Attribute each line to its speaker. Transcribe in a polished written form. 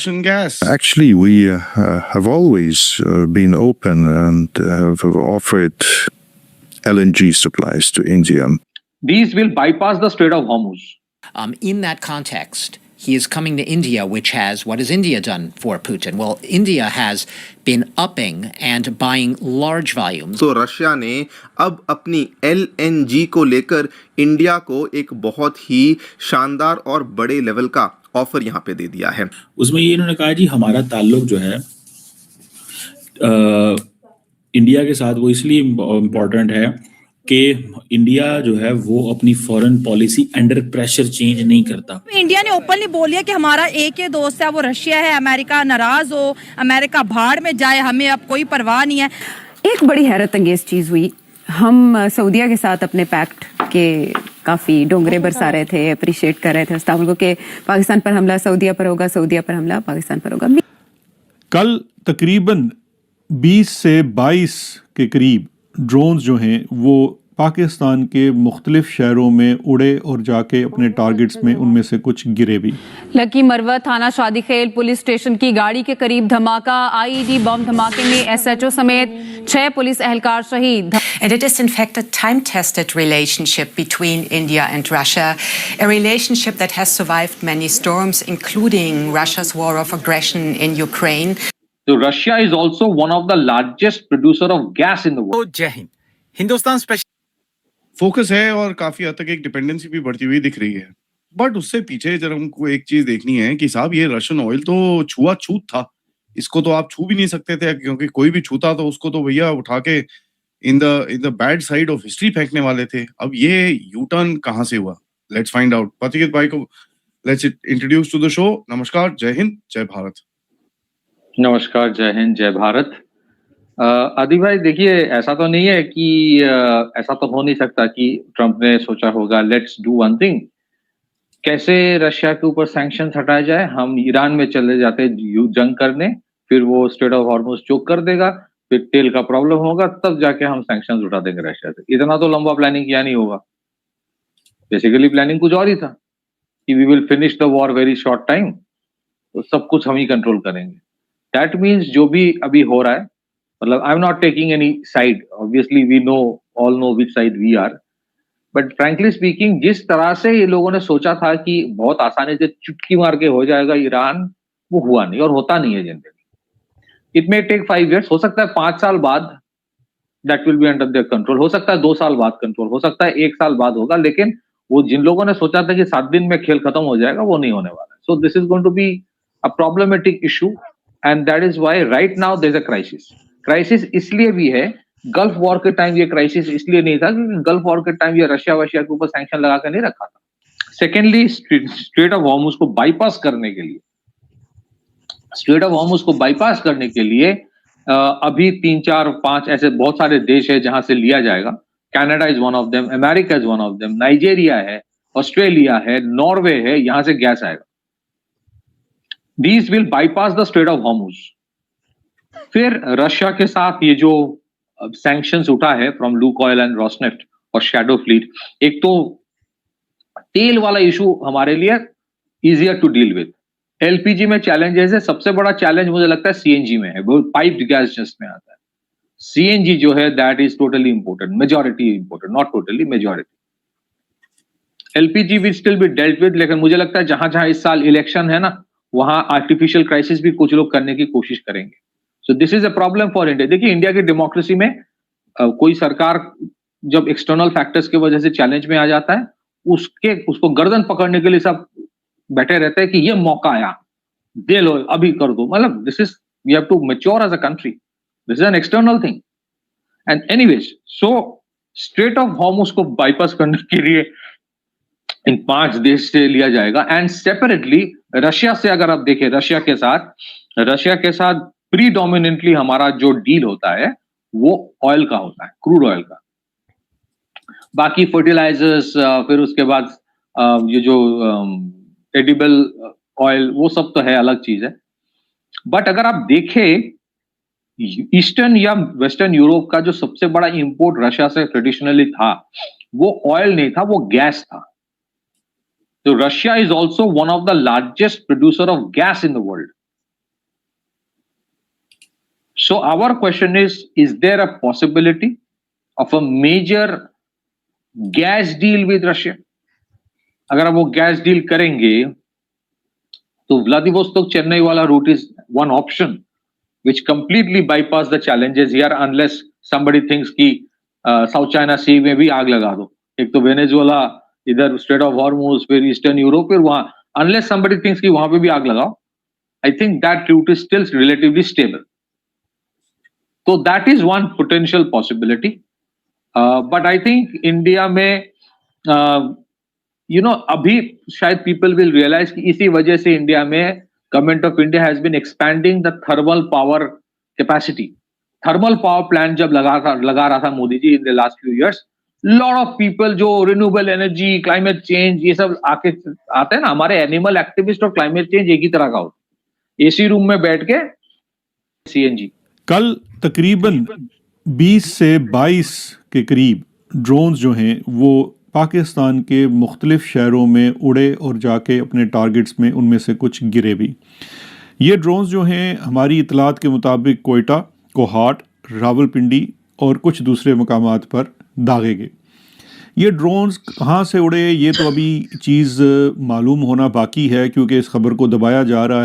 Speaker 1: Russian gas.
Speaker 2: Actually, we have always been open and have offered LNG supplies to India.
Speaker 3: These will bypass the Strait of Hormuz.
Speaker 4: In that context, he is coming to India, which has, what has India done for Putin? Well, India has been upping and buying large volumes.
Speaker 5: तो Russia ने अब अपनी LNG को लेकर India को एक बहुत ही शानदार और बड़े लेवल का ऑफर यहाँ पे दे दिया है।
Speaker 6: उसमें ये इन्होंने कहा जी हमारा ताल्लुक जो है इंडिया के साथ वो इसलिए इम्पोर्टेंट है कि इंडिया जो है वो अपनी foreign policy under pressure change नहीं करता।
Speaker 7: इंडिया ने ओपनली बोल दिया कि हमारा एक ही दोस्त है, वो रशिया है। अमेरिका नाराज हो, अमेरिका भाड़ में जाए, हमें अब कोई परवाह नहीं है।
Speaker 8: एक बड़ी हैरत अंगेज चीज हुई, हम सऊदीया के साथ अपने पैक्ट के काफी डोंगरे बरसा रहे थे, अप्रिशिएट कर रहे थे इस्तांबुल को कि पाकिस्तान पर हमला सऊदीया पर होगा, सऊदीया पर हमला पाकिस्तान पर होगा।
Speaker 9: कल तकरीबन 20 से 22 के करीब ड्रोन्स जो हैं वो पाकिस्तान के मुख्तलिफ शहरों में उड़े और जाके अपने टारगेट्स में उनमें से कुछ गिरे भी।
Speaker 10: लकी मरवत थाना शादीखेल पुलिस स्टेशन की गाड़ी के करीब धमाका, आईईडी बम धमाके में एसएचओ समेत 6 पुलिस एहलकार शहीद।
Speaker 11: And it is in fact a time-tested relationship between India and Russia, a relationship that has survived many storms, including Russia's war of aggression in Ukraine.
Speaker 3: So Russia is also one of the largest producer of gas in the world.
Speaker 1: जय Hind. Hindustan special focus है और काफी हद तक एक dependency भी बढ़ती हुई दिख रही है, बट उससे पीछे जरा हमको एक चीज देखनी है कि साहब ये रशियन ऑयल तो छुआछूत था, इसको तो आप छू भी नहीं सकते थे, क्योंकि कोई भी छूता तो उसको तो भैया उठा के in the bad side of history फेंकने वाले थे। अब ये यू टर्न कहाँ से हुआ? Let's find out. पथिकित भाई को let's introduce to the show. नमस्कार, जय हिंद, जय भारत।
Speaker 3: नमस्कार, जय हिंद, जय भारत। आदि भाई देखिए, ऐसा तो नहीं है कि ऐसा तो हो नहीं सकता कि ट्रंप ने सोचा होगा लेट्स डू वन थिंग, कैसे रशिया के ऊपर सैंक्शंस हटाया जाए, हम ईरान में चले जाते जंग करने, फिर वो स्ट्रेट ऑफ हॉर्मुज चोक कर देगा, फिर तेल का प्रॉब्लम होगा, तब जाके हम सैंक्शंस उठा देंगे रशिया से। इतना तो लंबा प्लानिंग किया नहीं होगा। बेसिकली प्लानिंग कुछ और ही था कि we will finish the war very short time, तो सब कुछ हम ही कंट्रोल करेंगे। दैट मीन्स जो भी अभी हो रहा है, मतलब I am not taking any side, obviously we know, all know which side we are, but frankly speaking जिस तरह से ये लोगों ने सोचा था कि बहुत आसानी से चुटकी मार के हो जाएगा ईरान, वो हुआ नहीं और होता नहीं है generally. It may take 5 years, हो सकता है 5 साल बाद that will be under their control, हो सकता है 2 साल बाद कंट्रोल, हो सकता है 1 साल बाद होगा, लेकिन वो जिन लोगों ने सोचा था कि 7 दिन में खेल खत्म हो जाएगा, वो नहीं होने वाला है। So this is going to be a problematic issue and that is why right now there is a crisis. Crisis इसलिए भी है, गल्फ वॉर के टाइम ये क्राइसिस इसलिए नहीं था क्योंकि गल्फ वॉर के टाइम ये रशिया वशिया के ऊपर सैंक्शन लगा कर नहीं रखा था। सेकेंडली, स्ट्रेट ऑफ हॉर्मुज को बाईपास करने के लिए, अभी 3, 4, 5 ऐसे बहुत सारे देश है जहां से लिया जाएगा। Canada is one of them, America is one of them, Nigeria है, ऑस्ट्रेलिया है, नॉर्वे है, यहां से गैस आएगा। These will bypass the strait of Hormuz. फिर रशिया के साथ ये जो सैंक्शंस उठा है from Lukoil and Rosneft और शैडो फ्लीट, एक तो तेल वाला इशू हमारे लिए easier to deal with. LPG में चैलेंजेस है, सबसे बड़ा चैलेंज मुझे लगता है सीएनजी में है, वो पाइप्ड गैस जिसमें आता है। सीएनजी जो है that is totally important, majority important, not totally, majority. LPG will still be dealt with, लेकिन मुझे लगता है जहां जहां इस साल इलेक्शन है ना, वहां आर्टिफिशियल क्राइसिस भी कुछ लोग करने की कोशिश करेंगे। सो this is a problem for India. देखिए, इंडिया की डेमोक्रेसी में कोई सरकार जब एक्सटर्नल फैक्टर्स की वजह से चैलेंज में आ जाता है, उसको गर्दन पकड़ने के लिए सब बैठे रहते हैं कि ये मौका आया, दे लो, अभी कर दो। मतलब this is, we have to mature as a country, this is an external thing. And anyways, so strait of Hormuz को बाईपास करने के लिए इन 5 देश से लिया जाएगा। एंड सेपरेटली रशिया से अगर आप देखें, रशिया के साथ प्रीडोमिनेंटली हमारा जो डील होता है वो ऑयल का होता है, क्रूड ऑयल का। बाकी फर्टिलाइजर्स, फिर उसके बाद ये जो एडिबल ऑयल, वो सब तो है, अलग चीज है। बट अगर आप देखें, ईस्टर्न या वेस्टर्न यूरोप का जो सबसे बड़ा इंपोर्ट रशिया से ट्रेडिशनली था, वो ऑयल नहीं था, वो गैस था। तो Russia is also one of the largest producer of gas in the world. So our question is there a possibility of a major gas deal with Russia? अगर आप वो गैस डील करेंगे तो व्लादिवोस्तोक चेन्नई वाला route is one option which completely bypass the challenges here unless somebody thinks कि south China सी में भी आग लगा दो. एक तो वेनेजुएला, इधर स्ट्रेट ऑफ हॉर्मुज, फिर ईस्टर्न यूरोप, फिर वहां unless somebody thinks कि वहां पे भी आग लगाओ. I think that route is still relatively stable. So that is one potential possibility. But I think India में अभी शायद people will realize कि इसी वजह से इंडिया में Government of India has been expanding the thermal power capacity. Thermal power plant जब लगा रहा था Modi ji in the last few years, lot of people जो renewable energy, climate change ये सब आते हैं ना, हमारे animal activist और climate change एक ही तरह का होता है. AC रूम में बैठ के CNG.
Speaker 9: कल तकरीबन 20 से 22 के करीब ड्रोन्स जो हैं वो पाकिस्तान के मुख्तलिफ शहरों में उड़े और जाके अपने टारगेट्स में उनमें से कुछ गिरे भी. ये ड्रोन्स जो हैं हमारी इतलात के मुताबिक कोयटा, कोहाट, रावलपिंडी और कुछ दूसरे मकामात पर दागे गए. ये ड्रोन्स कहाँ से उड़े ये तो अभी चीज़ मालूम होना बाकी है क्योंकि इस खबर को दबाया जा रहा है.